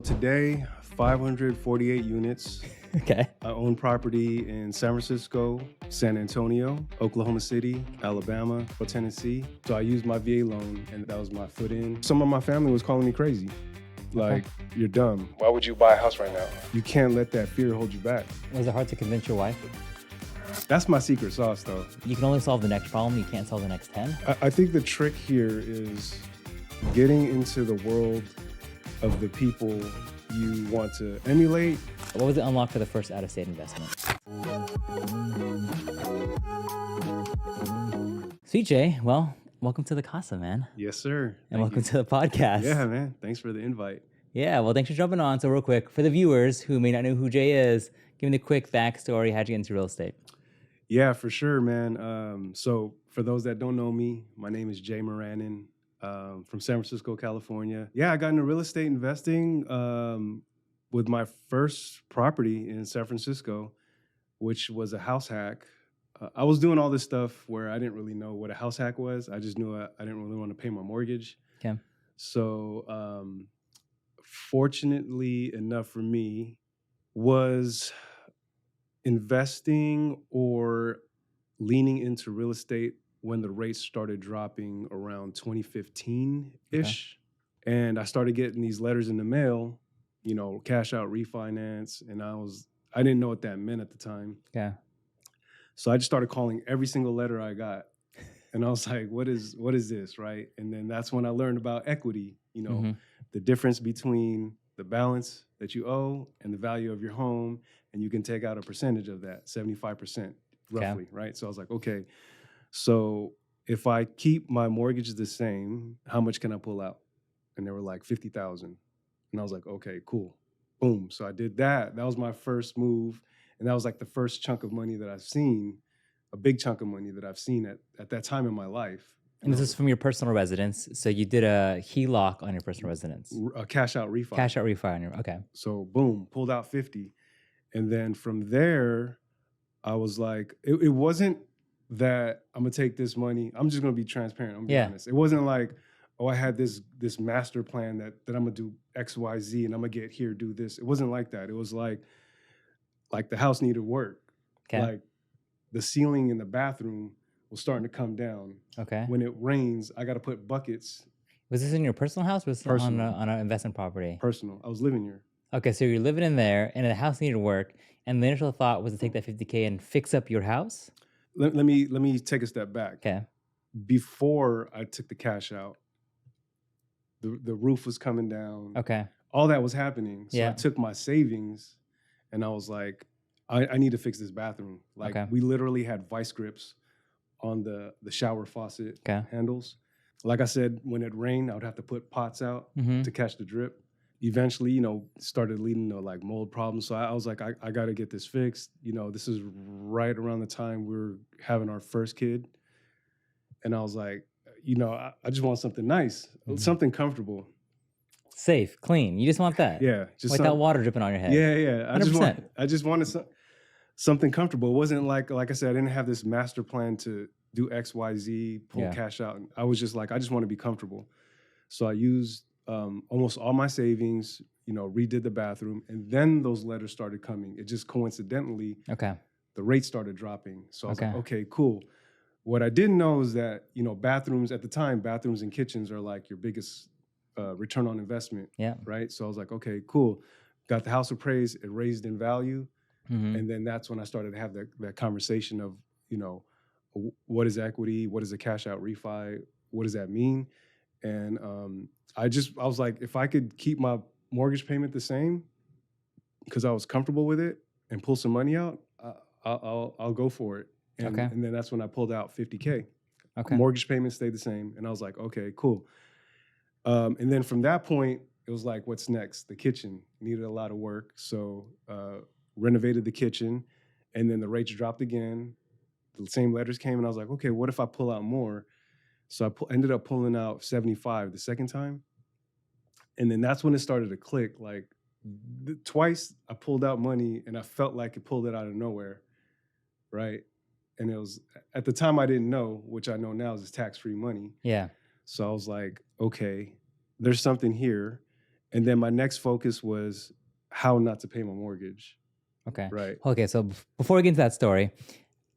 Today, 548 units. Okay. I own property in San Francisco, San Antonio, Oklahoma City, Alabama, Tennessee. So I used my VA loan and that was my foot in. Some of my family was calling me crazy. Like, you're dumb. Why would you buy a house right now? You can't let that fear hold you back. Was it hard to convince your wife? That's my secret sauce, though. You can only solve the next problem. You can't solve the next 10. I think the trick here is getting into the world of the people you want to emulate. What was the unlock for the first out-of-state investment? Sweet Jay, well, welcome to the Casa, man. Yes, sir. And welcome to the podcast. Yeah, man. Thanks for the invite. Yeah, well, thanks for jumping on. So real quick, for the viewers who may not know who Jay is, give me the quick backstory. How'd you get into real estate? Yeah, for sure, man. So for those that don't know me, my name is Jay Maranan. From San Francisco, California. Yeah, I got into real estate investing with my first property in San Francisco, which was a house hack. I was doing all this stuff where I didn't really know what a house hack was. I just knew I didn't really want to pay my mortgage. Okay. So fortunately enough for me, was investing or leaning into real estate when the rates started dropping around 2015-ish. Okay. And I started getting these letters in the mail, cash out refinance. And I didn't know what that meant at the time. Yeah. So I just started calling every single letter I got. And I was like, what is this, right? And then that's when I learned about equity, the difference between the balance that you owe and the value of your home. And you can take out a percentage of that, 75% roughly, right? So I was like, okay. So if I keep my mortgage the same, how much can I pull out? And they were like 50,000. And I was like, okay, cool. Boom. So I did that. That was my first move. And that was like the first chunk of money that I've seen, a big chunk of money that I've seen at that time in my life. And this is from your personal residence. So you did a HELOC on your personal residence. A cash out refi. Cash out refi on your, okay. So boom, pulled out 50. And then from there, I was like, it wasn't that I'm gonna take this money. I'm just gonna be transparent. I'm gonna be honest. It wasn't like, oh, I had this master plan that I'm gonna do X, Y, Z, and I'm gonna get here, do this. It wasn't like that. It was like the house needed work. Okay. Like the ceiling in the bathroom was starting to come down. Okay. When it rains, I gotta put buckets. Was this in your personal house or was this on an investment property? Personal. I was living here. Okay, so you're living in there and the house needed work, and the initial thought was to take that $50K and fix up your house? Let me take a step back. Okay. Before I took the cash out, the roof was coming down. Okay. All that was happening. So Yeah. I took my savings and I was like, I need to fix this bathroom. Like we literally had vice grips on the shower faucet handles. Like I said, when it rained, I would have to put pots out to catch the drip. Eventually, started leading to like mold problems. So I was like, I got to get this fixed. This is right around the time we were having our first kid. And I was like, I just want something nice, something comfortable. Safe, clean. You just want that. Yeah. Just without water dripping on your head. Yeah. 100%. I just wanted something comfortable. It wasn't like I said, I didn't have this master plan to do X, Y, Z, pull cash out. I was just like, I just want to be comfortable. So I used almost all my savings, redid the bathroom, and then those letters started coming. It just coincidentally, the rate started dropping. So I was like, okay, cool. What I didn't know is that, bathrooms at the time, bathrooms and kitchens are like your biggest return on investment, right? So I was like, okay, cool. Got the house appraised, it raised in value. And then that's when I started to have that conversation of, what is equity? What is a cash out refi? What does that mean? And I was like, if I could keep my mortgage payment the same, because I was comfortable with it, and pull some money out, I'll go for it. And then that's when I pulled out 50K. Mortgage payment stayed the same, and I was like, okay, cool. And then from that point, it was like, what's next? The kitchen needed a lot of work, so renovated the kitchen, and then the rates dropped again. The same letters came, and I was like, okay, what if I pull out more? So I ended up pulling out 75 the second time. And then that's when it started to click. Like twice I pulled out money and I felt like it pulled it out of nowhere, right? And it was, at the time I didn't know, which I know now is tax-free money. Yeah. So I was like, okay, there's something here. And then my next focus was how not to pay my mortgage. Okay. Right. Okay. So before we get into that story,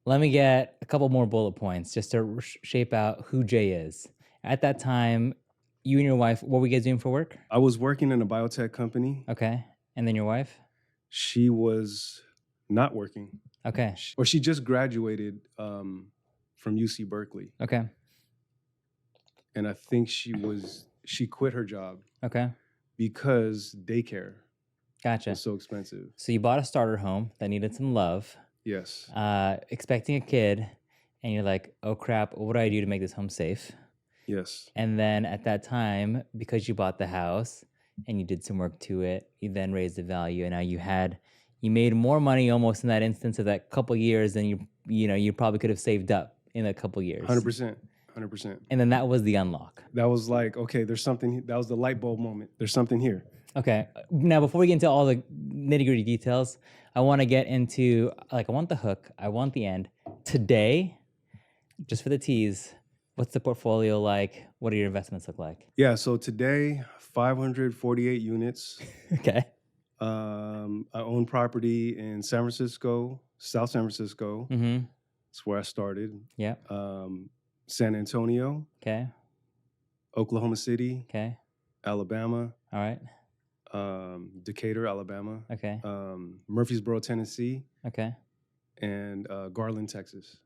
let me get a couple more bullet points just to shape out who Jay is. At that time, you and your wife, what were you guys doing for work? I was working in a biotech company. Okay. And then your wife? She was not working. Okay. She just graduated from UC Berkeley. Okay. And I think she quit her job. Okay. Because daycare Gotcha. was so expensive. So you bought a starter home that needed some love. Yes. Expecting a kid, and you're like, oh crap, what do I do to make this home safe? Yes. And then at that time, because you bought the house and you did some work to it, you then raised the value, and now you made more money almost in that instance of that couple years than you probably could have saved up in a couple years. 100%. 100%. And then that was the unlock. That was like, okay, there's something. That was the light bulb moment. There's something here. Okay. Now, before we get into all the nitty-gritty details, I want to get into, I want the hook. I want the end. Today, just for the tease, what's the portfolio like? What do your investments look like? Yeah, so today, 548 units. Okay. I own property in San Francisco, South San Francisco. Mm-hmm. That's where I started. Yeah. San Antonio. Okay. Oklahoma City. Okay. Alabama. All right. Decatur, Alabama. Okay. Murfreesboro, Tennessee. Okay. And Garland, Texas.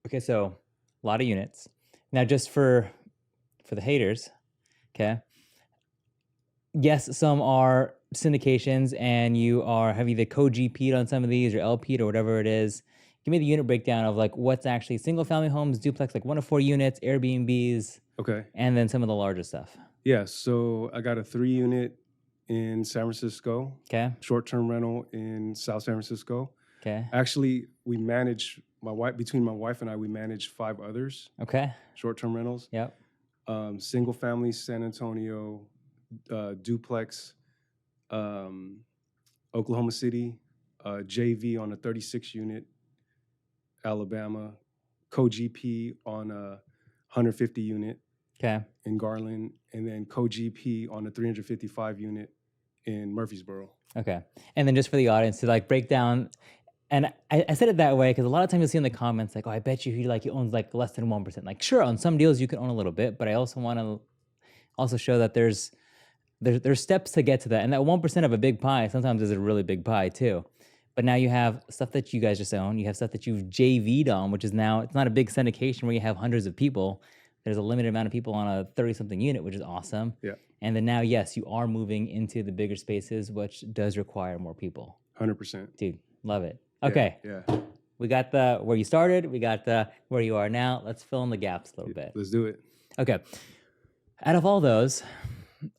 Okay, so a lot of units. Now, just for the haters, okay. Yes, some are syndications, and you have either co-GP'd on some of these or LP'd or whatever it is. Give me the unit breakdown of what's actually single-family homes, duplex, 1 to 4 units, Airbnbs. Okay. And then some of the larger stuff. Yeah, so I got a 3-unit in San Francisco. Okay. Short-term rental in South San Francisco. Okay. Actually, between my wife and I, we manage 5 others. Okay. Short-term rentals. Yep. Single family, San Antonio, duplex, Oklahoma City, JV on a 36-unit, Alabama, co-GP on a 150-unit. Okay. In Garland, and then co-GP on a 355-unit in Murfreesboro. Okay. And then just for the audience to break down, and I said it that way because a lot of times you'll see in the comments I bet you he owns less than 1%. Sure, on some deals you can own a little bit, but I also want to also show that there's steps to get to that, and that 1% of a big pie sometimes is a really big pie too. But now you have stuff that you guys just own. You have stuff that you've JV'd on, which is now, it's not a big syndication where you have hundreds of people. There's a limited amount of people on a 30-something unit, which is awesome. Yeah. And then now, yes, you are moving into the bigger spaces, which does require more people. 100%. Dude, love it. Okay. Yeah. We got the where you started. We got the where you are now. Let's fill in the gaps a little bit. Let's do it. Okay. Out of all those,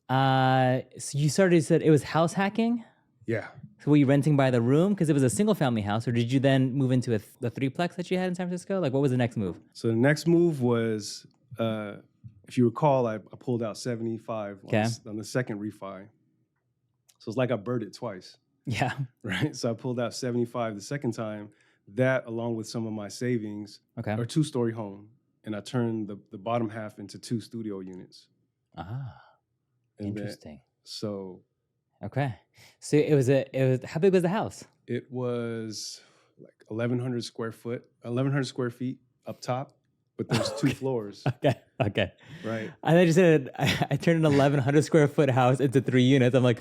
so you said it was house hacking? Yeah. So were you renting by the room because it was a single family house, or did you then move into the threeplex that you had in San Francisco? What was the next move? So the next move was, if you recall, I pulled out 75 on the second refi. So it's like I burned it twice. Yeah. Right. So I pulled out 75 the second time. That, along with some of my savings, Okay. or 2-story home, and I turned the bottom half into 2 studio units. Ah. And Interesting. Okay. So it was how big was the house? It was 1,100 square feet up top, but there's 2 floors. Okay. Right. And then you said I turned an 1,100 square foot house into 3 units. I'm like,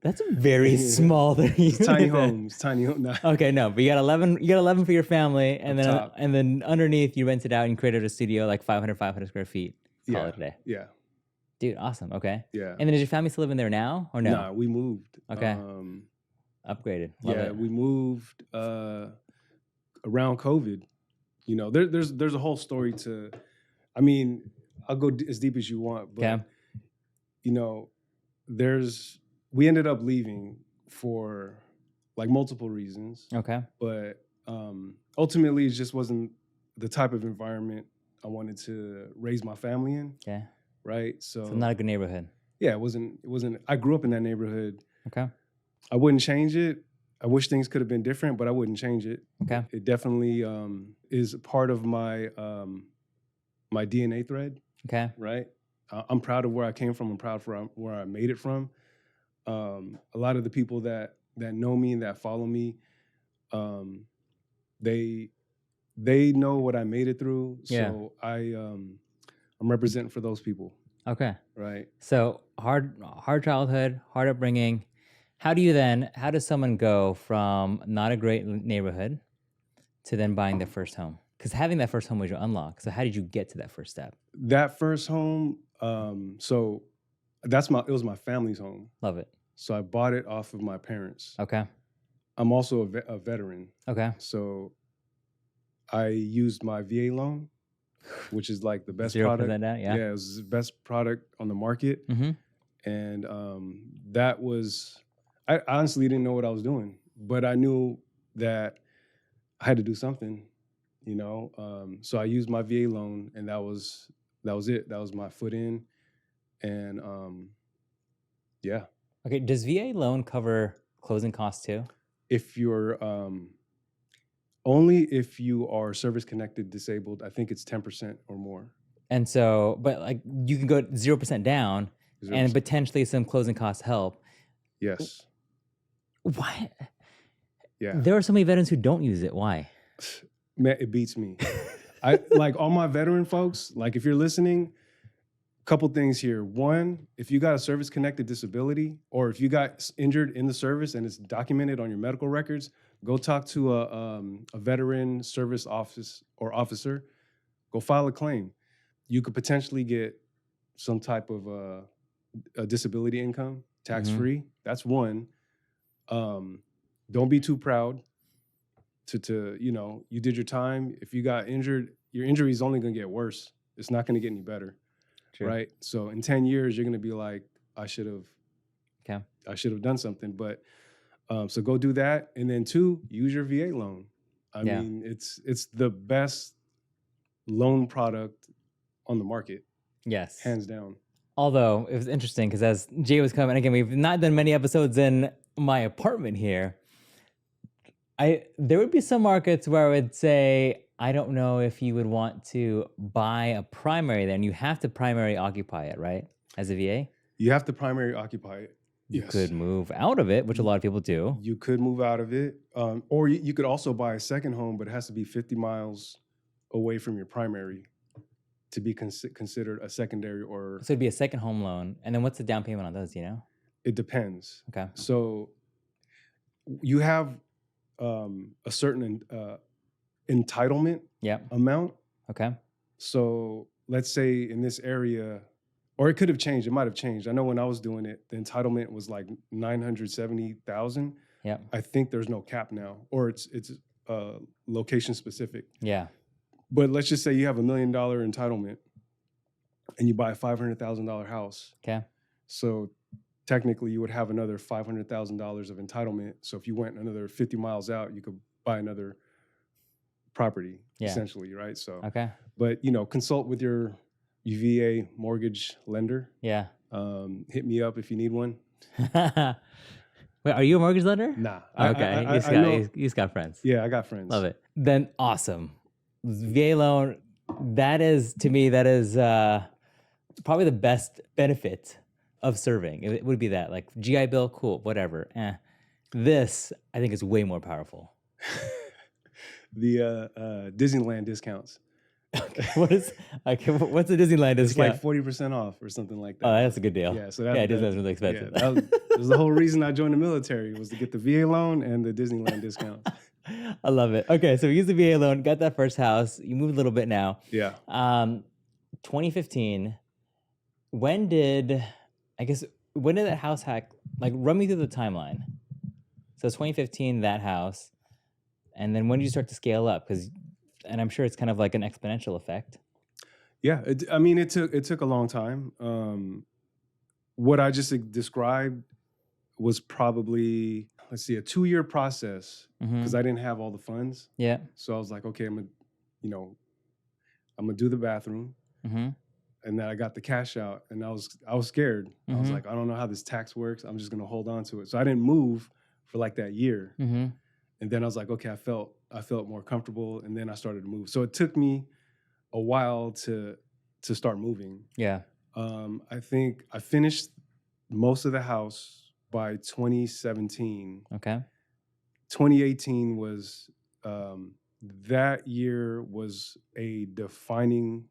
that's a very small 3 units. Tiny homes. No. Okay, no, but you got 11 for your family, and up then underneath you rented out and created a studio 500 square feet. Call it a day. Yeah. Dude, awesome. Okay. Yeah. And then is your family still living there now or no? Nah, we moved. Okay. Upgraded. Love it. We moved around COVID. There's a whole story to. I mean, I'll go as deep as you want, but we ended up leaving for multiple reasons. Okay. But ultimately, it just wasn't the type of environment I wanted to raise my family in. Okay. Right. So not a good neighborhood. Yeah, it wasn't. I grew up in that neighborhood. Okay. I wouldn't change it. I wish things could have been different, but I wouldn't change it. Okay. It definitely is part of my my DNA thread. Okay. Right. I'm proud of where I came from. I'm proud for where I made it from. A lot of the people that know me and that follow me, um, they know what I made it through. Yeah. So I'm representing for those people, Okay. right? So hard childhood, hard upbringing. How does someone go from not a great neighborhood to then buying their first home? Because having that first home was your unlock. So how did you get to that first step? That first home, so it was my family's home. Love it. So I bought it off of my parents. Okay. I'm also a veteran. Okay. So I used my VA loan, which is like the best 0% product. down, yeah. Yeah, it was the best product on the market. Mm-hmm. And that was, I honestly didn't know what I was doing, but I knew that I had to do something, you know. So I used my VA loan, and that was it. That was my foot in, and yeah. Okay. Does VA loan cover closing costs too? If you're only if you are service connected disabled, I think it's 10% or more. And so, but like you can go 0% down 0%. and potentially some closing costs help. Yes. Why? Yeah. There are so many veterans who don't use it. Why? Man, it beats me. I like all my veteran folks, like if you're listening, couple things here. One, if you got a service connected disability, or if you got injured in the service and it's documented on your medical records, go talk to a veteran service office or officer. Go file a claim. You could potentially get some type of a disability income, tax free. That's one. Don't be too proud to you did your time. If you got injured, your injury is only going to get worse. It's not going to get any better. True. Right? So in 10 years, you're going to be like, I should have done something. But so go do that. And then 2, use your VA loan. I mean, it's the best loan product on the market. Yes. Hands down. Although it was interesting because as Jay was coming, again, we've not done many episodes in my apartment here. There would be some markets where I would say, I don't know if you would want to buy a primary there, and you have to primary occupy it, right? As a VA? You have to primary occupy it. You could move out of it, which a lot of people do. You could move out of it. Or you could also buy a second home, but it has to be 50 miles away from your primary to be considered a secondary or... So it'd be a second home loan. And then what's the down payment on those, do you know? It depends. Okay. So you have a certain entitlement amount. Okay. So let's say in this area, or it could have changed. It might have changed. I know when I was doing it, the entitlement was like 970,000. Yeah. I think there's no cap now, or it's location specific. Yeah. But let's just say you have $1 million entitlement, and you buy a $500,000 house. Okay. So technically, you would have another $500,000 of entitlement. So if you went another 50 miles out, you could buy another property, essentially, right? So, okay. But consult with your UVA mortgage lender. Yeah. Hit me up if you need one. Wait, are you a mortgage lender? Nah. Okay. He's got friends. Yeah, I got friends. Love it. Then awesome. VA loan, that is probably the best benefit of serving. It would be that, like GI Bill, cool, whatever. This, I think, is way more powerful. The Disneyland discounts. What's the Disneyland discount? It's like 40% off or something like that. Oh, that's a good deal. Yeah, so Disneyland's really expensive. Yeah, that was the whole reason I joined the military, was to get the VA loan and the Disneyland discount. I love it. Okay, so we used the VA loan, got that first house. You moved a little bit now. Yeah. 2015. When did that house hack? Like, run me through the timeline. So 2015, that house, and then when did you start to scale up? And I'm sure it's kind of like an exponential effect. Yeah, it took a long time. What I just described was probably, a 2-year process, because I didn't have all the funds. Yeah. So I was like, okay, I'm gonna do the bathroom, and then I got the cash out, and I was scared. I was like, I don't know how this tax works. I'm just gonna hold on to it. So I didn't move for like that year, and then I was like, okay, I felt more comfortable, and then I started to move. So it took me a while to start moving. Yeah. I think I finished most of the house by 2017. Okay. 2018 was that year was a defining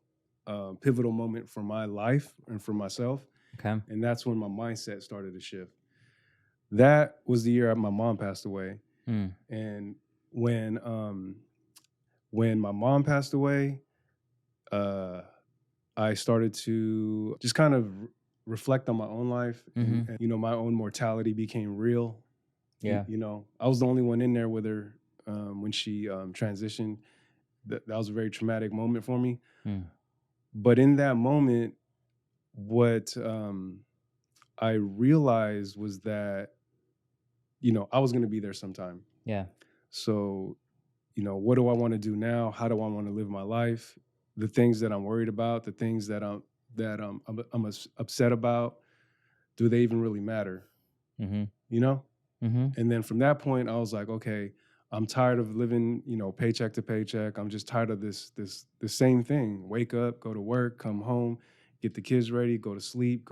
pivotal moment for my life and for myself. Okay. And that's when my mindset started to shift. That was the year my mom passed away. Mm. And when my mom passed away, I started to just kind of reflect on my own life, and my own mortality became real. Yeah. I was the only one in there with her when she transitioned. That was a very traumatic moment for me. Mm. But in that moment, what I realized was that, I was going to be there sometime. Yeah. So, what do I want to do now? How do I want to live my life? The things that I'm worried about, the things that I'm upset about, do they even really matter? Mm-hmm. And then from that point, I was like, okay, I'm tired of living, paycheck to paycheck. I'm just tired of the same thing. Wake up, go to work, come home, get the kids ready, go to sleep,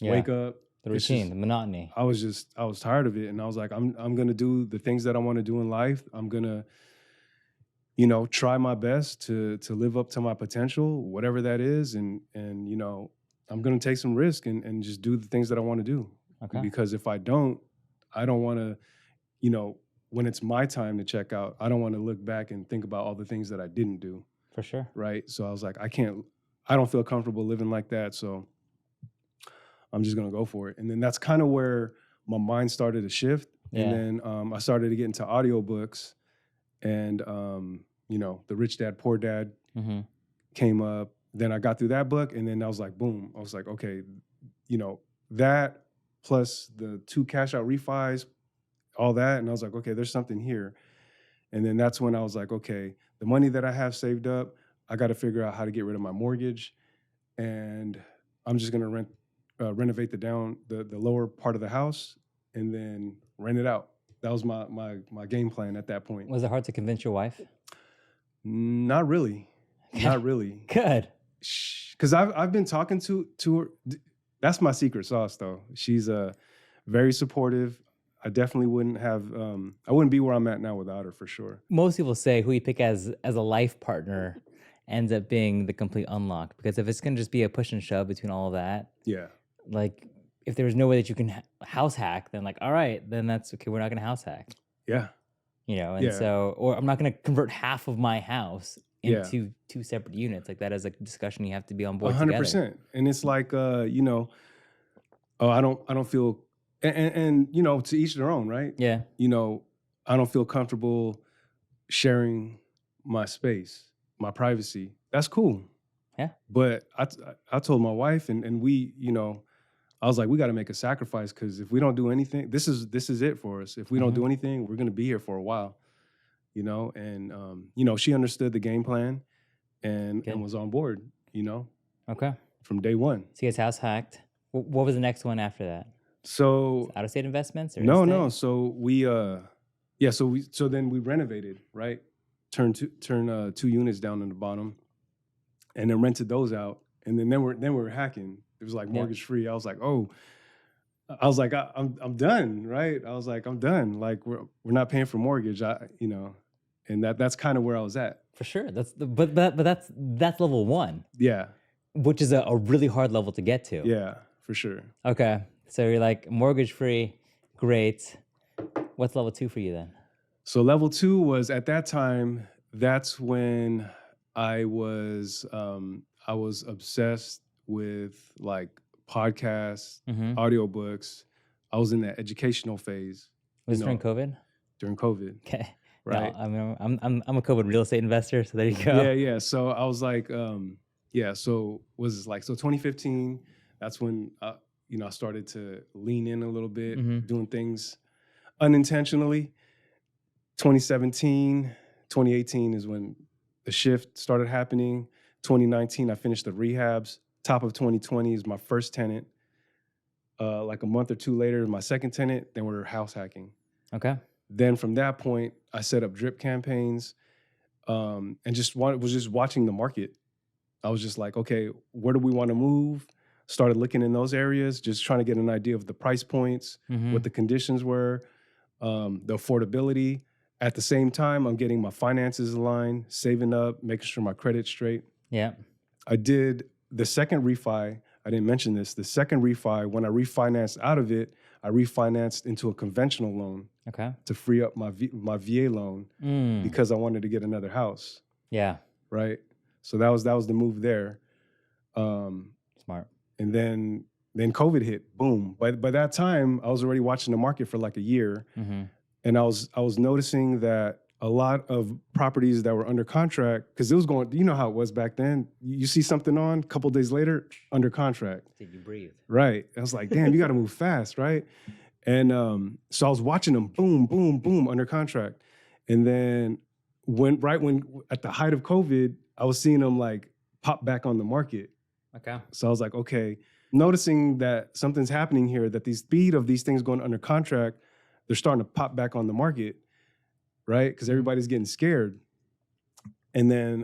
wake up. The routine, the monotony. I was tired of it. And I was like, I'm going to do the things that I want to do in life. I'm going to, try my best to live up to my potential, whatever that is. And I'm going to take some risk and just do the things that I want to do. Okay. Because if I don't want to, when it's my time to check out, I don't want to look back and think about all the things that I didn't do. For sure. Right. So I was like, I don't feel comfortable living like that. So I'm just going to go for it. And then that's kind of where my mind started to shift. Yeah. And then I started to get into audiobooks, and, The Rich Dad, Poor Dad came up. Then I got through that book, and then I was like, boom. I was like, okay, that plus the 2 cash out refis, all that. And I was like, okay, there's something here. And then that's when I was like, okay, the money that I have saved up, I got to figure out how to get rid of my mortgage. And I'm just going to renovate the lower part of the house and then rent it out. That was my game plan at that point. Was it hard to convince your wife? Not really. Not really. Good. Because I've been talking to her. That's my secret sauce, though. She's very supportive. I definitely wouldn't have. I wouldn't be where I'm at now without her, for sure. Most people say who you pick as a life partner ends up being the complete unlock, because if it's gonna just be a push and shove between all of that, yeah. Like if there was no way that you can house hack, then like, all right, then that's okay. We're not gonna house hack. Yeah. And so, or I'm not gonna convert half of my house into 2 separate units. Like that is a discussion you have to be on board 100%. Together. And it's like, I don't feel, and to each their own, right? Yeah. I don't feel comfortable sharing my space, my privacy. That's cool. Yeah. But I told my wife, and we, I was like, we got to make a sacrifice, because if we don't do anything, this is it for us. If we don't do anything, we're going to be here for a while, and, she understood the game plan and was on board, Okay. from day one. So you guys house hacked. What was the next one after that? So out of state investments or no. So we, so then we renovated, right? Turned 2 units down in the bottom, and then rented those out. And then we were hacking. It was like mortgage free. I was like, I'm done, right? I was like, I'm done. Like we're not paying for mortgage. And that's kind of where I was at. For sure. But that's level 1. Yeah. Which is a really hard level to get to. Yeah, for sure. Okay. So you're like mortgage free, great. What's level 2 for you then? So level 2 was, at that time, that's when I was obsessed with like podcasts, audiobooks. I was in that educational phase. Was it during COVID? During COVID. Okay. Right. No, I'm a COVID real estate investor, so there you go. Yeah. So I was like, so was it like, so 2015, that's when I started to lean in a little bit, doing things unintentionally. 2017, 2018 is when the shift started happening. 2019, I finished the rehabs. Top of 2020 is my first tenant. Like a month or 2 later, my second tenant. Then we're house hacking. Okay. Then from that point, I set up drip campaigns, and was just watching the market. I was just like, okay, where do we want to move? started looking in those areas, just trying to get an idea of the price points, what the conditions were, the affordability. At the same time, I'm getting my finances aligned, saving up, making sure my credit's straight. Yeah. I did the second refi. I didn't mention this. The second refi, when I refinanced out of it, I refinanced into a conventional loan Okay. to free up my VA loan because I wanted to get another house. Yeah. Right. So that was the move there. Smart. And then COVID hit. Boom. By that time, I was already watching the market for like a year, and I was noticing that a lot of properties that were under contract, because it was going, you know how it was back then. You see something on, a couple days later, under contract. Did you breathe? Right. I was like, damn, you got to move fast, right? And so I was watching them, boom, boom, boom, under contract. And then when at the height of COVID, I was seeing them like pop back on the market. Okay. So I was like, okay, noticing that something's happening here, that the speed of these things going under contract, they're starting to pop back on the market, right? Because everybody's getting scared. And then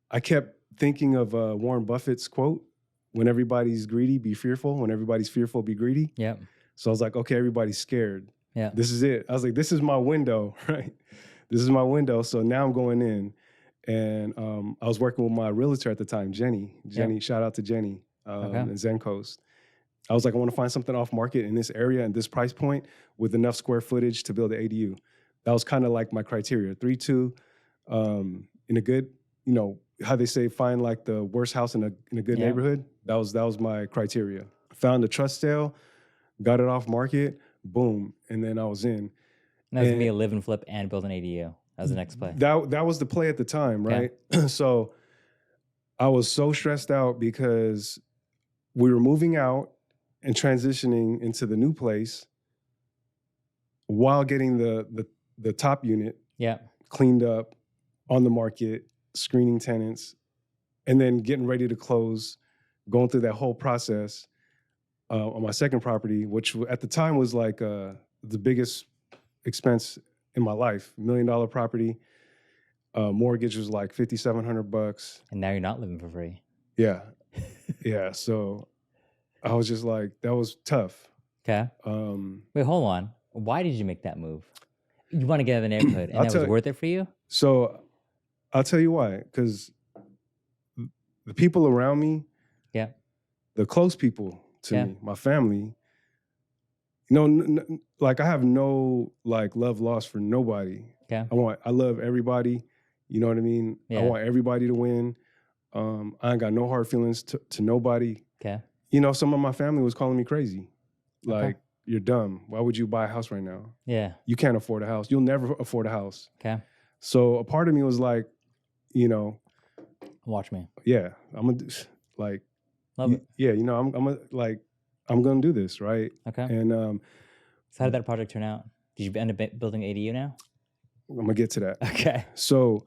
I kept thinking of Warren Buffett's quote, when everybody's greedy, be fearful. When everybody's fearful, be greedy. Yeah. So I was like, okay, everybody's scared. Yeah. This is it. I was like, this is my window, right? This is my window. So now I'm going in. And I was working with my realtor at the time, Jenny. Shout out to Jenny in Zen Coast. I was like, I want to find something off market in this area and this price point with enough square footage to build an ADU. That was kind of like my criteria. 3-2 in a good, you know, how they say, find like the worst house in a good neighborhood. That was my criteria. Found a trust sale, got it off market, boom, and then I was in. And that was gonna be a live and flip and build an ADU. That was the next play. That was the play at the time, right? So I was so stressed out because we were moving out and transitioning into the new place while getting the top unit cleaned up, on the market, screening tenants, and then getting ready to close, going through that whole process on my second property, which at the time was like the biggest expense in my life. $1 million property. Mortgage was like $5,700. And now you're not living for free. Yeah. Yeah. So I was just like, that was tough. Okay. Wait, hold on. Why did you make that move? You want to get out of the neighborhood, and that was worth it for you? So I'll tell you why. Because the people around me, the close people to me, my family, you know, like I have no like love lost for nobody. Okay. I love everybody. You know what I mean? Yeah. I want everybody to win. I ain't got no hard feelings to nobody. Okay. You know, some of my family was calling me crazy. Like, you're dumb. Why would you buy a house right now? Yeah. You can't afford a house. You'll never afford a house. Okay. So a part of me was like, you know, watch me. Yeah, I'm gonna like, love it. Yeah, you know, I'm gonna do this, right? Okay. And so how did that project turn out? Did you end up building ADU now? I'm gonna get to that. Okay. So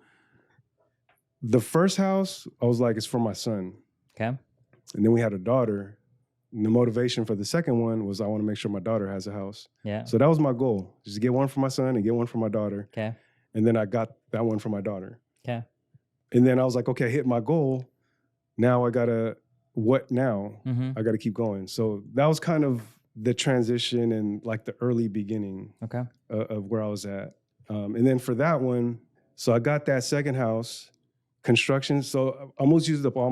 the first house, I was like, it's for my son. Okay. And then we had a daughter. And the motivation for the second one was I want to make sure my daughter has a house. Yeah. So that was my goal, just to get one for my son and get one for my daughter. Okay. And then I got that one for my daughter. Okay. And then I was like, okay, I hit my goal. Now I gotta, what now? I gotta keep going. So that was kind of the transition and like the early beginning of where I was at. And then for that one, so I got that second house, construction. So I almost used up all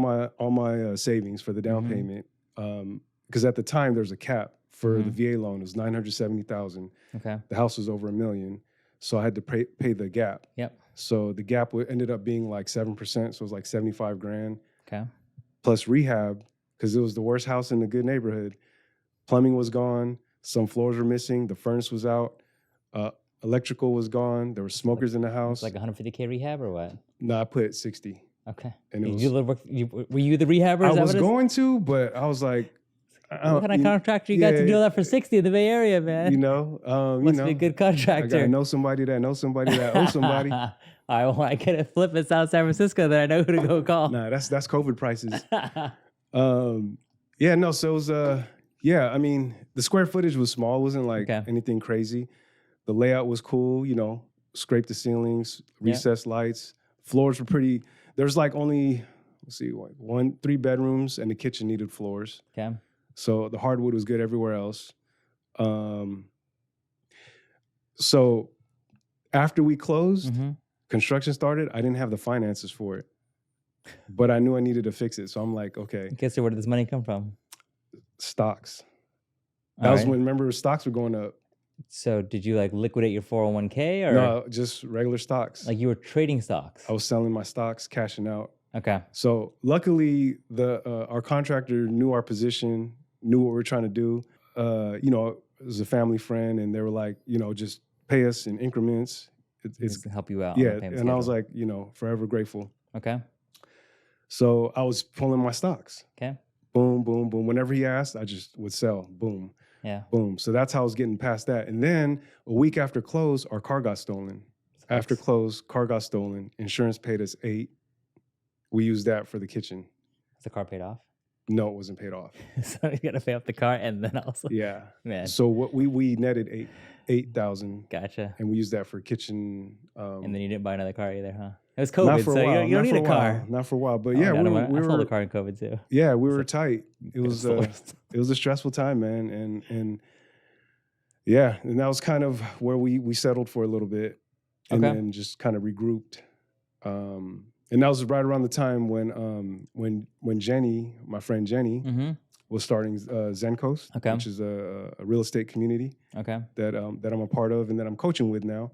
my savings for the down payment. Because at the time there was a cap for the VA loan. It was $970,000. Okay. The house was over $1 million. So I had to pay the gap. Yep. So the gap ended up being like 7%. So it was like 75 grand. Okay. Plus rehab, because it was the worst house in the good neighborhood. Plumbing was gone. Some floors were missing. The furnace was out. Electrical was gone. There were smokers in the house. Like 150K rehab or what? No, I put 60. Okay. And were you the rehabber? I was going to, but I was like, what kind of contractor you got to do that for 60 in the Bay Area, man? You know, Must be a good contractor. I gotta know somebody that knows somebody that owes somebody. I get a flip in South San Francisco that I know who to go call. Nah, that's COVID prices. Yeah, no, so it was I mean, the square footage was small, it wasn't like anything crazy. The layout was cool, you know, scraped the ceilings, recessed lights, floors were pretty. There's like only let's see, 3 bedrooms, and the kitchen needed floors. Okay. So the hardwood was good everywhere else. So after we closed, construction started. I didn't have the finances for it, but I knew I needed to fix it. So I'm like, okay. Okay, so where did this money come from? Stocks. That was when, remember, stocks were going up. So did you like liquidate your 401k or? No, just regular stocks. Like you were trading stocks? I was selling my stocks, cashing out. Okay. So luckily, our contractor knew our position, knew what we were trying to do. You know, it was a family friend, and they were like, you know, just pay us in increments. It's to help you out. Yeah, and I was like, you know, forever grateful. Okay. So I was pulling my stocks. Okay. Boom, boom, boom. Whenever he asked, I just would sell. Boom. Yeah. Boom. So that's how I was getting past that. And then a week after close, our car got stolen. After close, car got stolen. Insurance paid us $8,000. We used that for the kitchen. Was the car paid off? No, it wasn't paid off. So you got to pay off the car and then also. Yeah. Man. So what we netted $8,000. Gotcha. And we used that for kitchen. And then you didn't buy another car either, huh? It was COVID, so you don't need a car. Not for a while, but yeah, we sold a car in COVID too. Yeah, we were tight. It was a stressful time, man, and yeah, and that was kind of where we settled for a little bit, and then just kind of regrouped. And that was right around the time when Jenny, my friend Jenny, was starting Zen Coast, which is a real estate community that I'm a part of and that I'm coaching with now.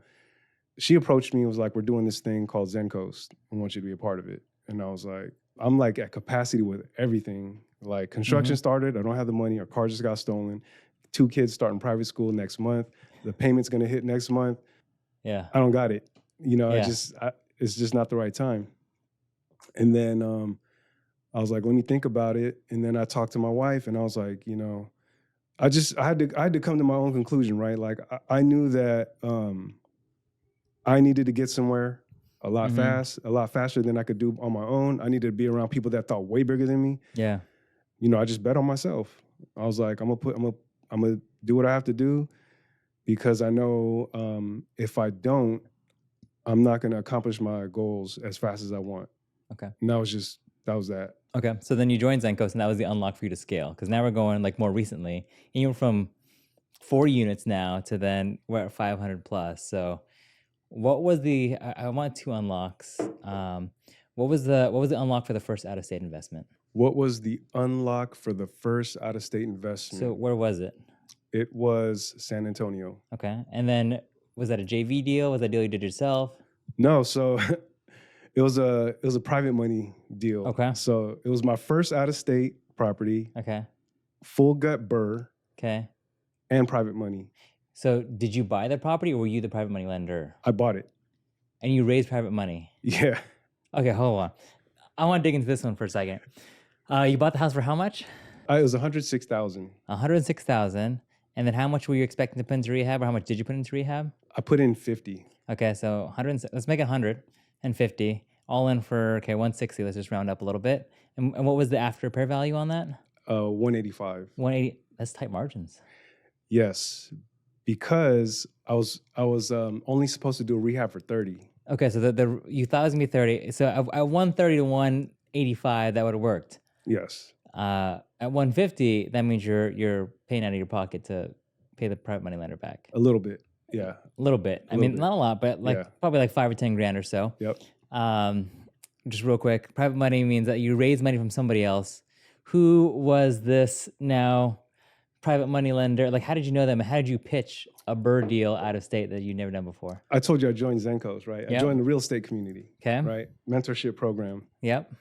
She approached me and was like, we're doing this thing called Zen Coast. I want you to be a part of it. And I was like, I'm like at capacity with everything. Like construction started, I don't have the money, our car just got stolen. 2 kids starting private school next month. The payment's gonna hit next month. Yeah. I don't got it. You know, it's just not the right time. And then I was like, let me think about it. And then I talked to my wife and I was like, you know, I had to come to my own conclusion, right? Like I knew that I needed to get somewhere a lot faster than I could do on my own. I needed to be around people that thought way bigger than me. Yeah. You know, I just bet on myself. I was like, I'm gonna do what I have to do because I know if I don't, I'm not gonna accomplish my goals as fast as I want. Okay. And that was that. Okay. So then you joined Zen Coast and that was the unlock for you to scale. Because now we're going like more recently. And you went from 4 units now to then we're at 500 plus. So what was I want 2 unlocks. What was the unlock for the first out-of-state investment? What was the unlock for the first out-of-state investment? So where was it? It was San Antonio. Okay. And then was that a JV deal? Was that a deal you did yourself? No, so it was a private money deal. Okay. So it was my first out-of-state property. Okay. Full gut burr. Okay. And private money. So did you buy the property or were you the private money lender? I bought it. And you raised private money? Yeah. Okay, hold on. I want to dig into this one for a second. You bought the house for how much? It was $106,000. $106,000. And then how much were you expecting to put into rehab, or how much did you put into rehab? I put in 50. Okay, so 100. Let's make it 150. All in for 160. Let's just round up a little bit. And what was the after repair value on that? 185. 180. That's tight margins. Yes, because I was only supposed to do a rehab for 30. Okay, so you thought it was gonna be 30. So at 130 to 185, that would have worked. Yes. At 150, that means you're paying out of your pocket to pay the private money lender back. A little bit, yeah. A little bit. I mean, not a lot, but probably like 5 or 10 grand or so. Yep. Just real quick, private money means that you raise money from somebody else. Who was this now private money lender? Like, how did you know them? How did you pitch a BRRRR deal out of state that you'd never done before? I told you I joined Zen Coast, right? I joined the real estate community. Okay. Right? Mentorship program. Yep.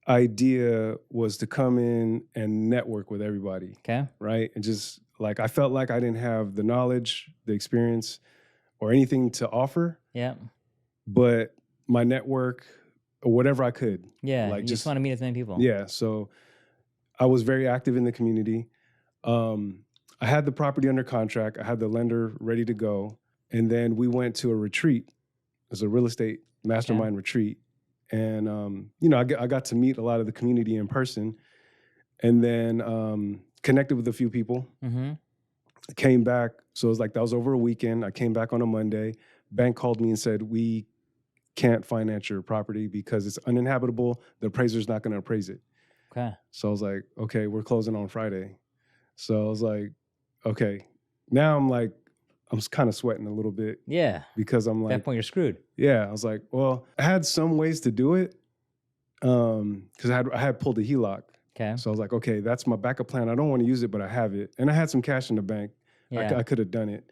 Idea was to come in and network with everybody. Okay. Right? And just like, I felt like I didn't have the knowledge, the experience, or anything to offer. Yeah. But my network, or whatever I could. Yeah. Like you just want to meet as many people. Yeah. So I was very active in the community. I had the property under contract. I had the lender ready to go. And then we went to a retreat. It was a real estate mastermind retreat. And, I got to meet a lot of the community in person and then connected with a few people. Mm-hmm. Came back. So it was like that was over a weekend. I came back on a Monday. Bank called me and said, we can't finance your property because it's uninhabitable. The appraiser's not going to appraise it. Okay. So I was like, okay, we're closing on Friday. So I was like, okay. Now I'm kind of sweating a little bit. Yeah. Because I'm At that point, you're screwed. Yeah. I was like, well, I had some ways to do it. Because I had pulled a HELOC. Okay. So I was like, okay, that's my backup plan. I don't want to use it, but I have it. And I had some cash in the bank. Yeah. I could have done it.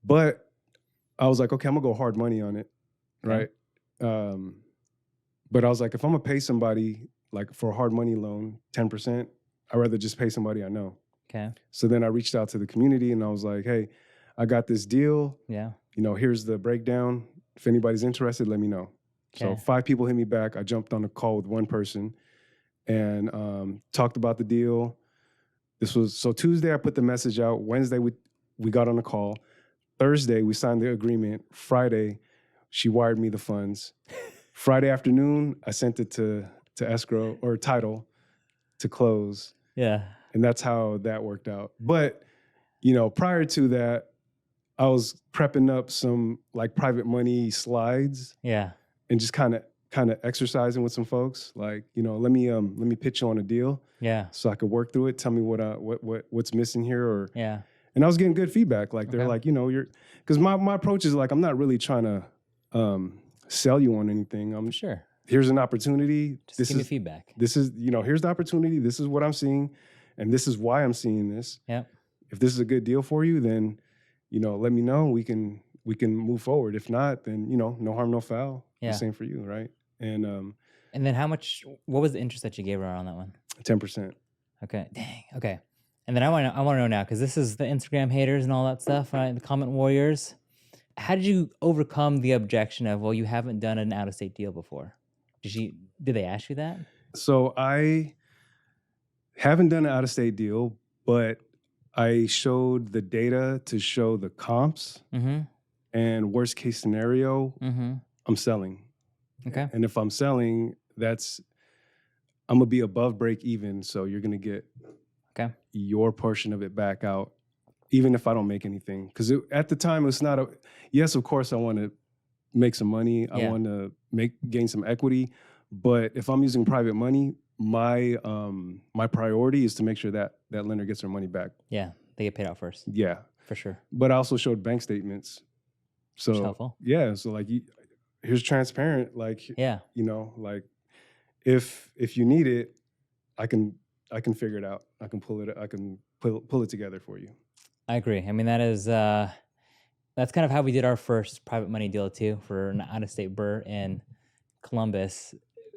But I was like, okay, I'm gonna go hard money on it. Okay. Right. But I was like, if I'm gonna pay somebody like for a hard money loan, 10%, I'd rather just pay somebody I know. Okay. So then I reached out to the community and I was like, hey, I got this deal. Yeah. Here's the breakdown. If anybody's interested, let me know. Okay. So 5 people hit me back. I jumped on a call with one person and talked about the deal. So Tuesday I put the message out. Wednesday we got on a call. Thursday we signed the agreement. Friday she wired me the funds. Friday afternoon I sent it to escrow or title to close. Yeah. And that's how that worked out. But prior to that, I was prepping up some like private money slides. Yeah. And just kind of exercising with some folks, like, let me pitch you on a deal. Yeah. So I could work through it. Tell me what's missing here, or yeah. And I was getting good feedback. Like they're like, because my approach is like, I'm not really trying to sell you on anything. I'm sure. Here's an opportunity. Just give me feedback. This is here's the opportunity. This is what I'm seeing, and this is why I'm seeing this. Yeah. If this is a good deal for you, then let me know. We can move forward. If not, then no harm, no foul. Yeah. The same for you, right? And then what was the interest that you gave her on that one? 10%. Okay. Dang. Okay. And then I want to know now, because this is the Instagram haters and all that stuff, right? The comment warriors. How did you overcome the objection of, well, you haven't done an out-of-state deal before? Did they ask you that? So I haven't done an out-of-state deal, but I showed the data to show the comps. Mm-hmm. And worst case scenario, mm-hmm. I'm selling. Okay. And if I'm selling, I'm gonna be above break even. So you're gonna get your portion of it back out, even if I don't make anything. Because at the time, it's not yes, of course, I want to make some money. Yeah. I want to gain some equity. But if I'm using private money, my priority is to make sure that lender gets their money back. Yeah, they get paid out first. Yeah, for sure. But I also showed bank statements. So which is helpful. Yeah, so like here's transparent. Like like if you need it, I can figure it out. I can pull it together for you. I agree. I mean, that's kind of how we did our first private money deal too, for an out-of-state BRRRR in Columbus.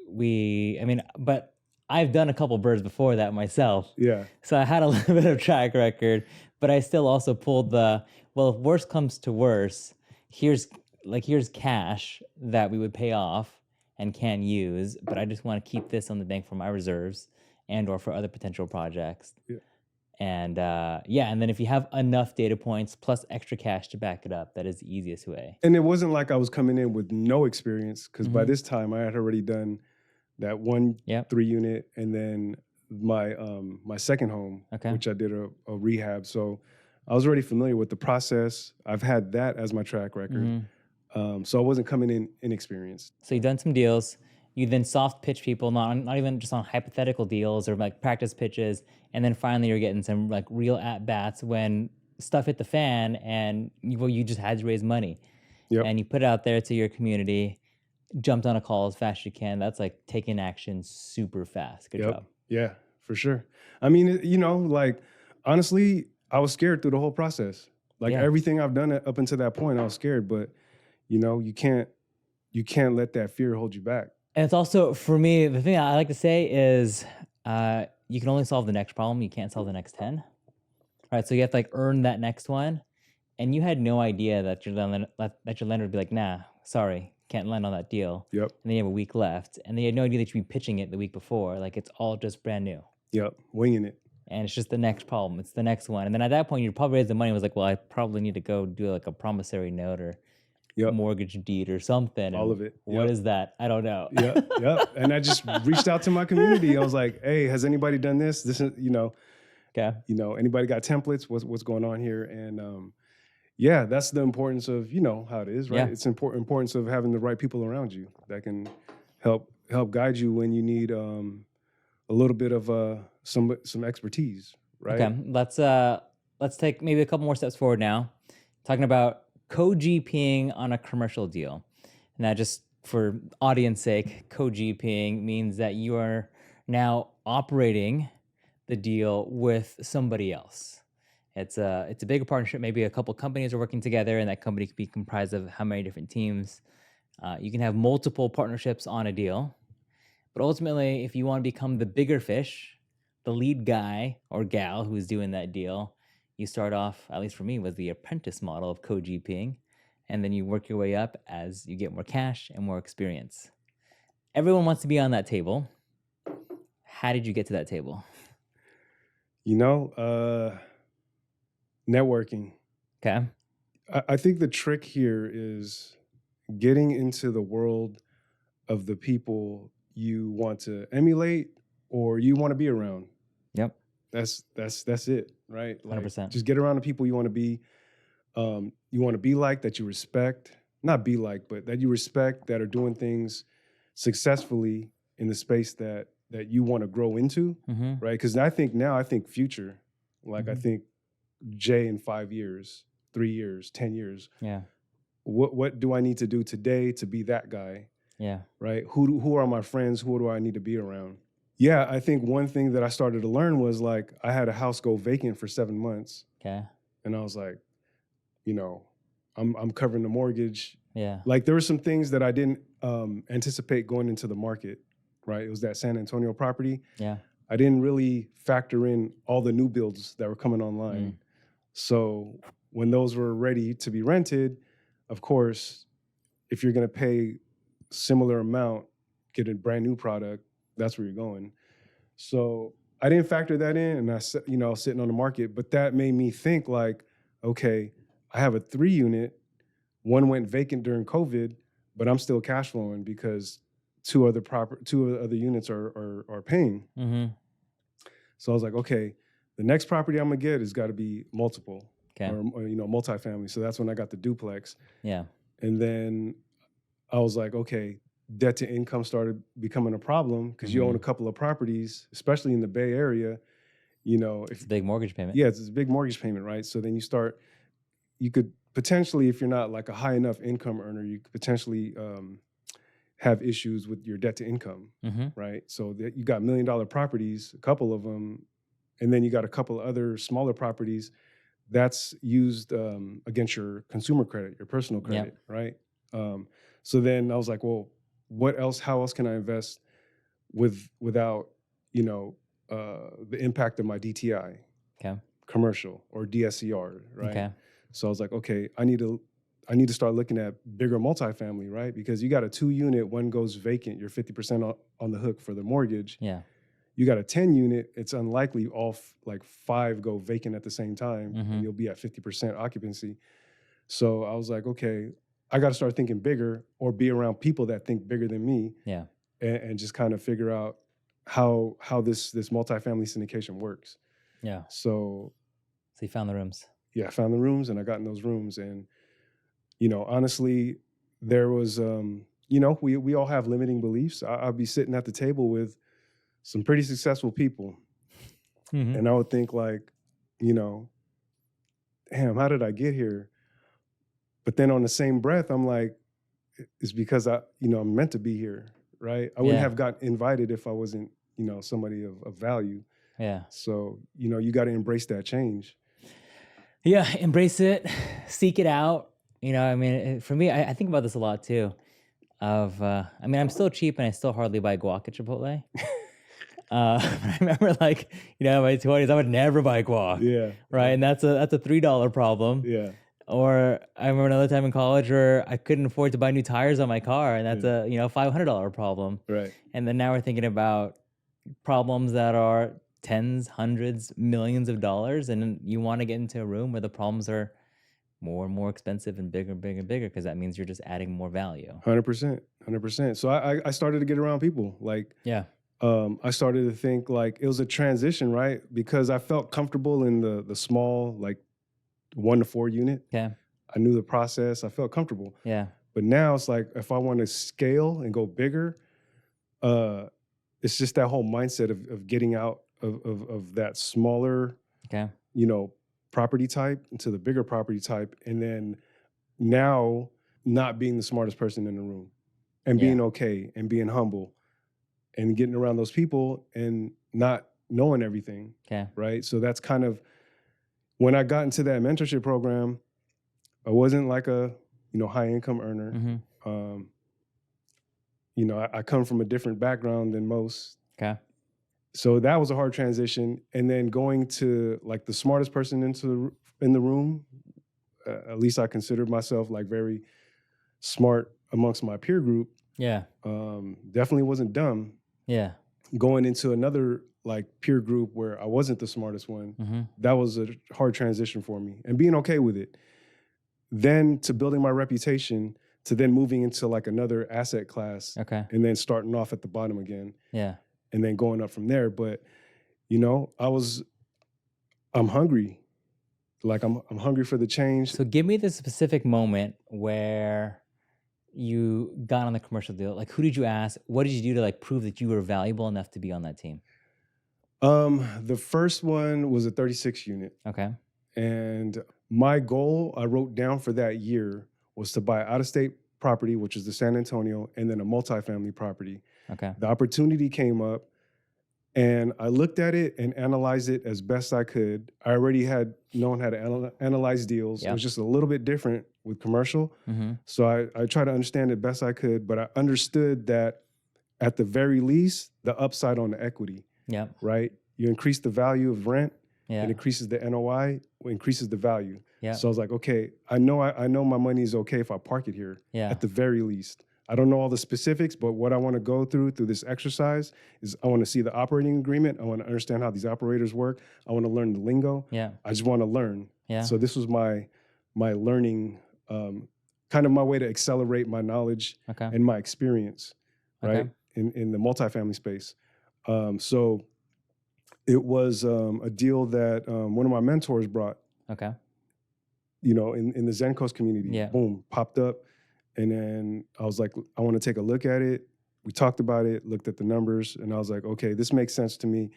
But I've done a couple BRRRRs before that myself. Yeah. So I had a little bit of track record, but I still also pulled if worse comes to worse, here's cash that we would pay off and can use, but I just want to keep this on the bank for my reserves and or for other potential projects. Yeah. And and then if you have enough data points plus extra cash to back it up, that is the easiest way. And it wasn't like I was coming in with no experience, because by this time I had already done that 3 unit and then my second home, which I did a rehab. So I was already familiar with the process. I've had that as my track record. So I wasn't coming in inexperienced. So you've done some deals. You then soft pitch people, not even just on hypothetical deals or like practice pitches. And then finally you're getting some like real at-bats when stuff hit the fan and you just had to raise money. Yep. And you put it out there to your community, jumped on a call as fast as you can. That's like taking action super fast. Good job. Yeah, for sure. I mean, like honestly, I was scared through the whole process. Like everything I've done up until that point, I was scared, but you can't let that fear hold you back. And it's also, for me, the thing I like to say is you can only solve the next problem. You can't solve the next 10. All right, so you have to like earn that next one. And you had no idea that your lender would be like, nah, sorry, can't lend on that deal. Yep. And then you have a week left. And they had no idea that you'd be pitching it the week before. Like it's all just brand new. Yep, winging it. And it's just the next problem. It's the next one. And then at that point, you'd probably raise the money and was like, well, I probably need to go do like a promissory note or mortgage deed or something. All of it. What is that? I don't know. Yep. And I just reached out to my community. I was like, hey, has anybody done this? This is, anybody got templates? What's going on here? And, yeah, that's the importance of, you know how it is, right? Yeah. It's importance of having the right people around you that can help guide you when you need a little bit of some expertise, right? Okay. Let's take maybe a couple more steps forward now. Talking about co-GPing on a commercial deal. Now, just for audience sake, co-GPing means that you are now operating the deal with somebody else. It's a bigger partnership. Maybe a couple companies are working together, and that company could be comprised of how many different teams. You can have multiple partnerships on a deal, but ultimately, if you want to become the bigger fish, the lead guy or gal who's doing that deal, you start off, at least for me, with the apprentice model of co-GPing, and then you work your way up as you get more cash and more experience. Everyone wants to be on that table. How did you get to that table? You know, networking. Okay. I think the trick here is getting into the world of the people you want to emulate or you want to be around. Yep. That's it, right? Like 100%. just get around the people you want to be. You want to be like, that you respect, not be like, but that you respect, that are doing things successfully in the space that you want to grow into, Mm-hmm. right? Because I think future, like I Mhm. think Jay in 5 years, 3 years, 10 years. Yeah. What do I need to do today to be that guy, Yeah. right? Who are my friends? Who do I need to be around? Yeah, I think one thing that I started to learn was like I had a house go vacant for 7 months, Okay. and I was like, you know, I'm covering the mortgage. Yeah. Like there were some things that I didn't anticipate going into the market, right? It was that San Antonio property. Yeah. I didn't really factor in all the new builds that were coming online. So when those were ready to be rented, of course, if you're going to pay similar amount, get a brand new product, that's where you're going. So I didn't factor that in, and I was sitting on the market, but that made me think like, okay, I have a 3-unit. One went vacant during COVID, but I'm still cash flowing because two other units are paying. Mm-hmm. So I was like, okay, the next property I'm gonna get has got to be multiple, Okay. or multifamily. So that's when I got the duplex, Yeah. and then I was like, okay, debt to income started becoming a problem because you own a couple of properties, especially in the Bay Area. It's a big mortgage payment. Yeah, it's a big mortgage payment, right? So then you could potentially, if you're not like a high enough income earner, you could potentially have issues with your debt to income, Mm-hmm. right? So that you got $1 million properties, a couple of them, and then you got a couple of other smaller properties that's used against your consumer credit, your personal credit, right? So then I was like, well, what else? How else can I invest without the impact of my DTI, Okay. commercial or DSCR, right? Okay. So I was like, okay, I need to start looking at bigger multifamily, right? Because you got a 2-unit, one goes vacant, you're 50% on the hook for the mortgage. Yeah. You got a 10-unit, it's unlikely all like 5 go vacant at the same time, and you'll be at 50% occupancy. So I was like, okay, I got to start thinking bigger, or be around people that think bigger than me. Yeah. And just kind of figure out how this multifamily syndication works. Yeah. So you found the rooms. Yeah, I found the rooms, and I got in those rooms, and honestly, there was we all have limiting beliefs. I'd be sitting at the table with some pretty successful people, and I would think like, damn, how did I get here? But then on the same breath, I'm like, it's because I'm meant to be here, right? I wouldn't have gotten invited if I wasn't, somebody of value. Yeah. So, you got to embrace that change. Yeah, embrace it, seek it out. For me, I think about this a lot too. I'm still cheap and I still hardly buy guac at Chipotle. I remember in my 20s, I would never buy guac. Yeah. Right. And that's a $3 problem. Yeah. Or I remember another time in college where I couldn't afford to buy new tires on my car, and that's a $500 problem. Right. And then now we're thinking about problems that are tens, hundreds, millions of dollars, and you want to get into a room where the problems are more and more expensive and bigger and bigger and bigger, because that means you're just adding more value. 100%. So I started to get around people I started to think like it was a transition, right? Because I felt comfortable in the small 1 to 4 unit. Okay. I knew the process. I felt comfortable. Yeah. But now it's like, if I want to scale and go bigger, it's just that whole mindset of getting out of that smaller, Okay. property type into the bigger property type. And then now not being the smartest person in the room and Yeah. being okay and being humble and getting around those people and not knowing everything. Okay. Right. So that's kind of when I got into that mentorship program, I wasn't like a, high income earner. Mm-hmm. I come from a different background than most. Okay. So that was a hard transition. And then going to like the smartest person in the room, at least I considered myself like very smart amongst my peer group. Yeah. Definitely wasn't dumb. Yeah. Going into another like peer group where I wasn't the smartest one, Mm-hmm. that was a hard transition for me and being okay with it. Then to building my reputation, to then moving into like another asset class. Okay. And then starting off at the bottom again. Yeah. And then going up from there. But, I'm hungry. Like I'm hungry for the change. So give me the specific moment where you got on the commercial deal. Like, who did you ask? What did you do to like prove that you were valuable enough to be on that team? The first one was a 36 unit. Okay. And my goal I wrote down for that year was to buy out-of-state property, which is the San Antonio, and then a multifamily property. Okay. The opportunity came up and I looked at it and analyzed it as best I could. I already had known how to analyze deals. Yep. It was just a little bit different with commercial. Mm-hmm. So I tried to understand it best I could, but I understood that at the very least, the upside on the equity, Yep. right? You increase the value of rent, Yeah. it increases the NOI, increases the value. Yeah. So I was like, okay, I know my money is okay if I park it here. Yeah. At the very least. I don't know all the specifics, but what I want to go through this exercise is I want to see the operating agreement. I want to understand how these operators work. I want to learn the lingo. Yeah. I just want to learn. Yeah. So this was my learning, kind of my way to accelerate my knowledge Okay. and my experience, right? Okay. In the multifamily space. So it was a deal that one of my mentors brought. Okay. In the Zen Coast community. Yeah. Boom, popped up. And then I was like, I want to take a look at it. We talked about it, looked at the numbers, and I was like, okay, this makes sense to me.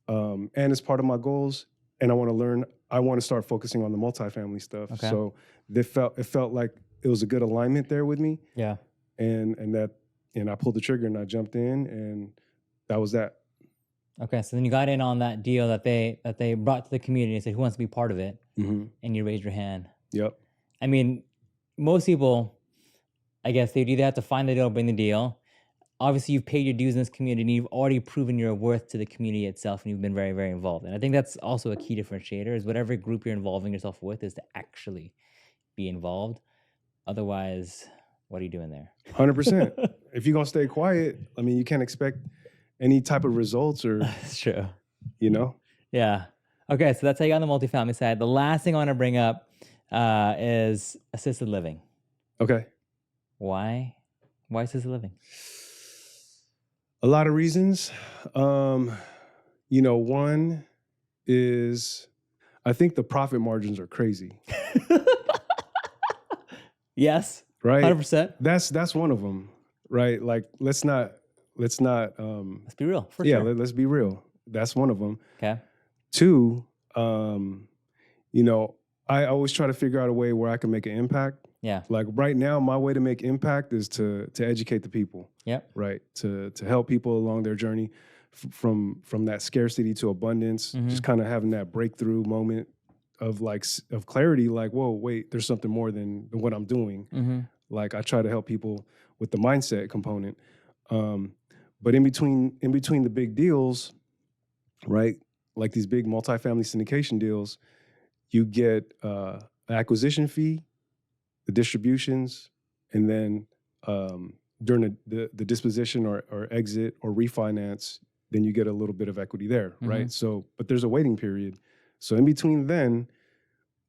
And it's part of my goals. And I want to learn. I want to start focusing on the multifamily stuff. Okay. So it felt like it was a good alignment there with me. Yeah. And I pulled the trigger and I jumped in, and that was that. Okay. So then you got in on that deal that they brought to the community and said, who wants to be part of it? Mm-hmm. And you raised your hand. Yep. I mean, most people, I guess they'd either have to find the deal or bring the deal. Obviously, you've paid your dues in this community and you've already proven your worth to the community itself, and you've been very, very involved. And I think that's also a key differentiator is whatever group you're involving yourself with is to actually be involved. Otherwise, what are you doing there? 100%. If you're going to stay quiet, I mean, you can't expect any type of results or, That's true. Yeah. Okay, so that's how you got on the multifamily side. The last thing I want to bring up is assisted living. Okay. Why? Why assisted living? A lot of reasons. One is I think the profit margins are crazy. Yes. Right? 100%. That's one of them, right? Like let's not Let's be real. For yeah, sure. let's be real. That's one of them. Okay. Two, I always try to figure out a way where I can make an impact. Yeah. Like right now, my way to make impact is to educate the people. Yep. Right. To help people along their journey from that scarcity to abundance, Mhm. just kind of having that breakthrough moment of clarity, like, whoa, wait, there's something more than what I'm doing. Mm-hmm. Like I try to help people with the mindset component. But in between the big deals, right? Like these big multifamily syndication deals, you get an acquisition fee, the distributions, and then during the disposition or exit or refinance, then you get a little bit of equity there, right? So, but there's a waiting period. So in between then,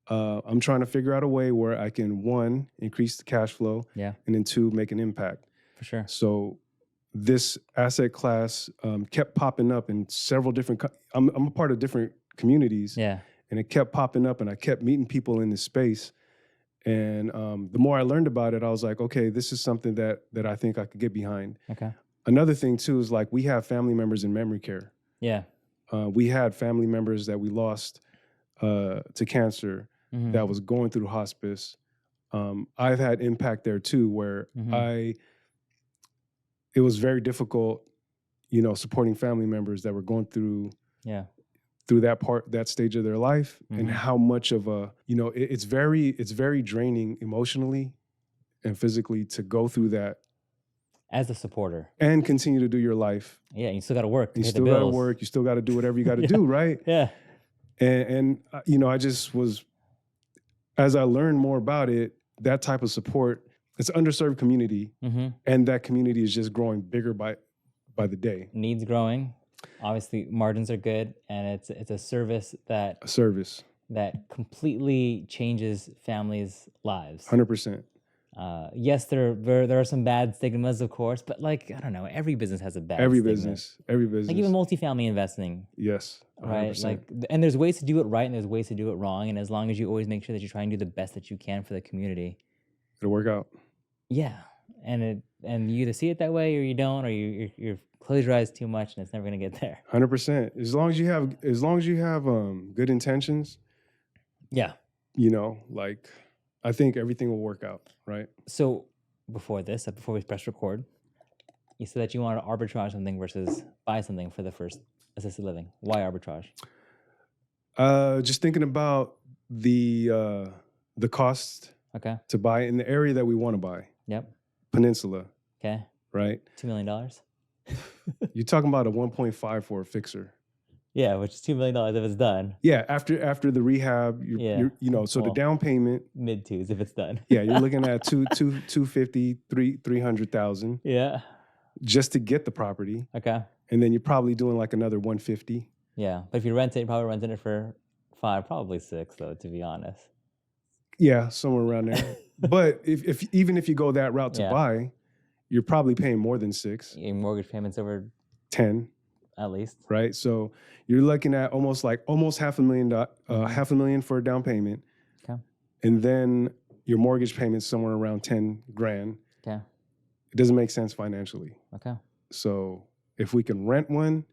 I'm trying to figure out a way where I can, one, increase the cash flow, Yeah. and then two, make an impact. For sure. So this asset class kept popping up in several different, I'm a part of different communities. Yeah. And it kept popping up and I kept meeting people in this space. And the more I learned about it, I was like, okay, this is something that I think I could get behind. Okay. Another thing too is like we have family members in memory care. Yeah. We had family members that we lost to cancer Mm-hmm. that was going through hospice. I've had impact there too, where Mm-hmm. it was very difficult, you know, supporting family members that were going through that stage of their life, and how much of a, you know, it's very draining emotionally and physically to go through that As a supporter. and continue to do your life. Yeah, you still got to work to You pay the still got to bills. work. You still got to do whatever you got to do, right? Yeah. And you know, I just was, as I learned more about it, that type of support, it's an underserved community, and that community is just growing bigger by the day. Needs growing. Obviously, margins are good, and it's a service that completely changes families' lives. 100%. Yes, there are some bad stigmas, of course, but like, I don't know, every business has a bad Every stigma. business. Like even multifamily investing. Yes. 100%. Right. Like, and there's ways to do it right, and there's ways to do it wrong. And as long as you always make sure that you try and do the best that you can for the community, it'll work out. Yeah. And you either see it that way or you don't, or you close your eyes too much and it's never gonna get there. 100%. As long as you have good intentions. Yeah. You know, like, I think everything will work out, right? So before we press record, you said that you wanted to arbitrage something versus buy something for the first assisted living. Why arbitrage? Just thinking about the cost to buy in the area that we want to buy. Yep. Peninsula. Okay. Right? $2 million. You're talking about a 1.5 for a fixer. Yeah, which is $2 million if it's done. Yeah, after the rehab, you're you know, so the down payment, mid twos if it's done. Yeah, you're looking at 250, 300,000. Yeah. Just to get the property. Okay. And then you're probably doing like another 150. Yeah, but if you rent it, you're probably renting it for 5, probably 6, though, to be honest. Yeah, somewhere around there. But even if you go that route to buy, you're probably paying more than 6. Your mortgage payments over 10. At least. Right? So you're looking at almost $500,000 for a down payment. Okay. And then your mortgage payment's somewhere around 10 grand. Okay. It doesn't make sense financially. Okay. So if we can rent one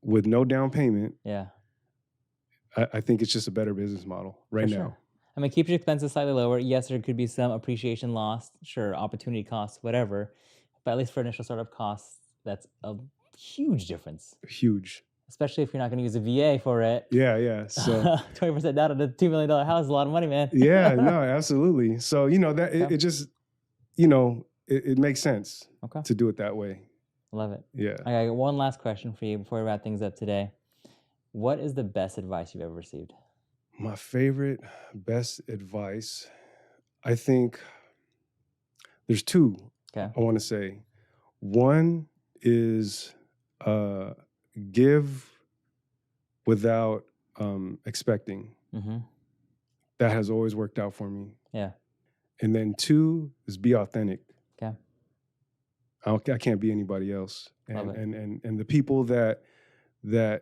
with no down payment, I think it's just a better business model right now. Sure. I mean, keep your expenses slightly lower. Yes, there could be some appreciation lost, sure, opportunity costs, whatever. But at least for initial startup costs, that's a huge difference. Huge. Especially if you're not going to use a VA for it. Yeah. So 20% down on a $2 million house is a lot of money, man. Yeah, no, absolutely. So, you know, that it just, you know, it makes sense to do it that way. Love it. Yeah. I got one last question for you before we wrap things up today. What is the best advice you've ever received? My favorite, best advice, I think there's 2 I want to say. One is give without expecting. That has always worked out for me. Yeah. And then 2 is be authentic. Okay. I can't be anybody else. Love it. And the people that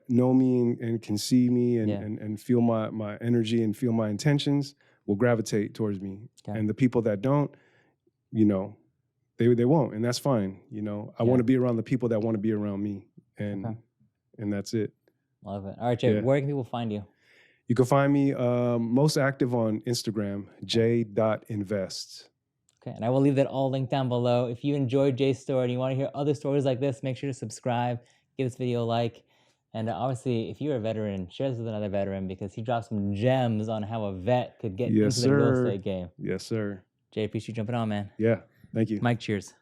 know me and can see me and feel my energy and feel my intentions will gravitate towards me. And the people that don't, you know, they won't, and that's fine. You know, I want to be around the people that want to be around me, and that's it. Love it. All right, Jay, where can people find you? You can find me most active on Instagram, j.invest. Okay, and I will leave that all linked down below. If you enjoyed Jay's story and you want to hear other stories like this, make sure to subscribe, give this video a like, and obviously, if you're a veteran, share this with another veteran because he dropped some gems on how a vet could get into the real estate game. Yes, sir. Jay, appreciate you jumping on, man. Yeah, thank you. Mike, cheers.